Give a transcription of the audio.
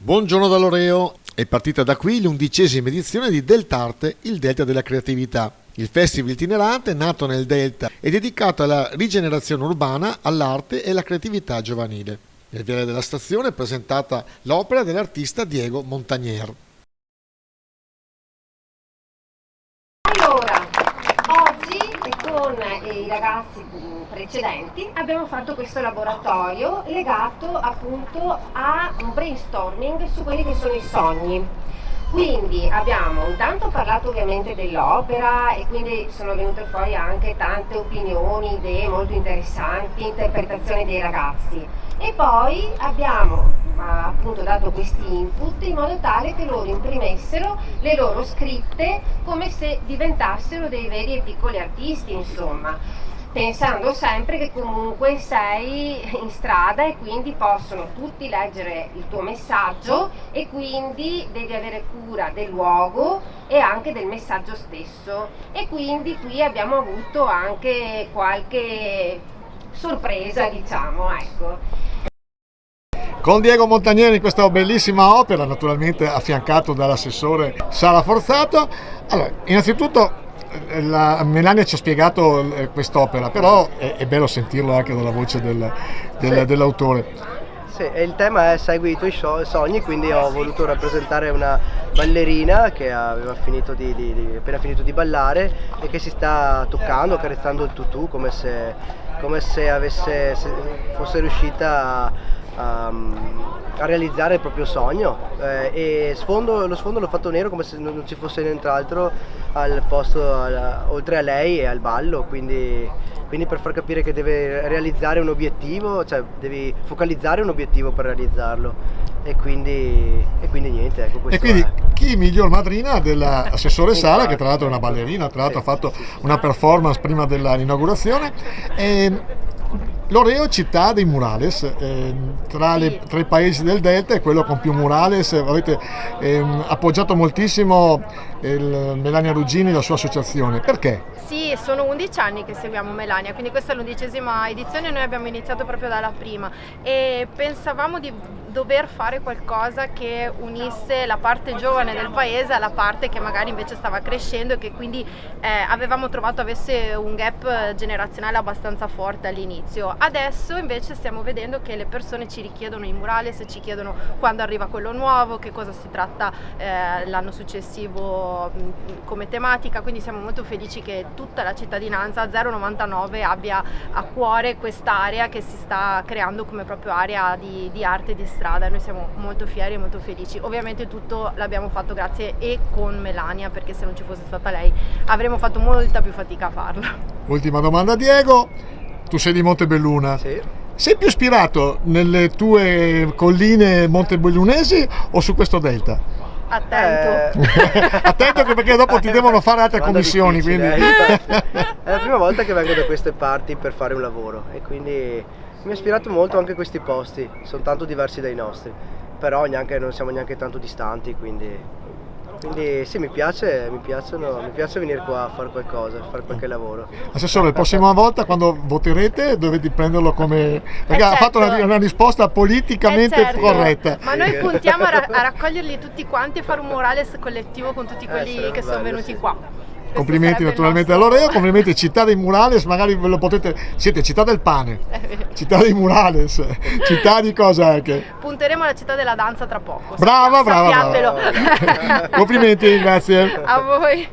Buongiorno da Loreo, è partita da qui l'11ª edizione di Deltarte, il Delta della Creatività. Il festival itinerante, nato nel Delta, è dedicato alla rigenerazione urbana, all'arte e alla creatività giovanile. Nel viale della stazione è presentata l'opera dell'artista Diego Montagnier. Allora, oggi con i ragazzi precedenti abbiamo fatto questo laboratorio legato appunto a un brainstorming su quelli che sono i sogni. Quindi abbiamo intanto parlato ovviamente dell'opera e quindi sono venute fuori anche tante opinioni, idee molto interessanti, interpretazioni dei ragazzi. E poi abbiamo appunto dato questi input in modo tale che loro imprimessero le loro scritte come se diventassero dei veri e piccoli artisti, insomma. Pensando sempre che comunque sei in strada e quindi possono tutti leggere il tuo messaggio e quindi devi avere cura del luogo e anche del messaggio stesso. E quindi qui abbiamo avuto anche qualche sorpresa, diciamo, ecco. Con Diego Montagnier in questa bellissima opera, naturalmente affiancato dall'assessore Sara Forzato. Allora, innanzitutto Melania ci ha spiegato quest'opera, però è bello sentirlo anche dalla voce dell'autore. Sì, e il tema è Segui i tuoi sogni, quindi ho voluto rappresentare una ballerina che aveva appena finito di ballare e che si sta toccando, accarezzando il tutù come se fosse riuscita a realizzare il proprio sogno, e lo sfondo l'ho fatto nero come se non ci fosse nient'altro al posto, oltre a lei e al ballo, quindi per far capire che deve realizzare un obiettivo, cioè devi focalizzare un obiettivo per realizzarlo, e quindi niente, ecco, questo. E quindi è. chi miglior madrina dell'assessore Sara, che tra l'altro è una ballerina, tra l'altro ha fatto una performance prima dell'inaugurazione. Loreo, città dei murales, tra i paesi del Delta è quello con più murales. Avete appoggiato moltissimo Melania Ruggini e la sua associazione. Perché? Sì, sono 11 anni che seguiamo Melania, quindi questa è l'11ª edizione, noi abbiamo iniziato proprio dalla prima e pensavamo di dover fare qualcosa che unisse la parte giovane del paese alla parte che magari invece stava crescendo e che quindi avevamo trovato avesse un gap generazionale abbastanza forte all'inizio. Adesso invece stiamo vedendo che le persone ci richiedono i murales, ci chiedono quando arriva quello nuovo, che cosa si tratta l'anno successivo come tematica, quindi siamo molto felici che tutta la cittadinanza 099 abbia a cuore quest'area che si sta creando come proprio area di arte e di strada. Noi siamo molto fieri e molto felici. Ovviamente tutto l'abbiamo fatto grazie e con Melania, perché se non ci fosse stata lei avremmo fatto molta più fatica a farlo. Ultima domanda, Diego, tu sei di Montebelluna. Sì. Sei più ispirato nelle tue colline montebellunesi o su questo delta? Attento. Attento, che perché dopo ti devono fare altre Domanda commissioni, difficile, quindi. È la prima volta che vengo da queste parti per fare un lavoro e quindi mi ha ispirato molto anche questi posti, sono tanto diversi dai nostri, però non siamo neanche tanto distanti, quindi sì, mi piace venire qua a fare qualcosa, a fare qualche lavoro. Assessore, la prossima volta quando voterete dovete prenderlo come. Perché ha fatto una risposta politicamente Certo. corretta. Ma noi puntiamo a raccoglierli tutti quanti e fare un murales collettivo con tutti quelli che sono venuti sì. qua. Complimenti Questo naturalmente a sarebbe il Loreo, complimenti Città dei Murales, magari ve lo potete. Siete Città del Pane, città dei Murales, città di cosa anche. Punteremo alla città della danza tra poco. Brava. Sappiatelo. Complimenti, grazie. A voi.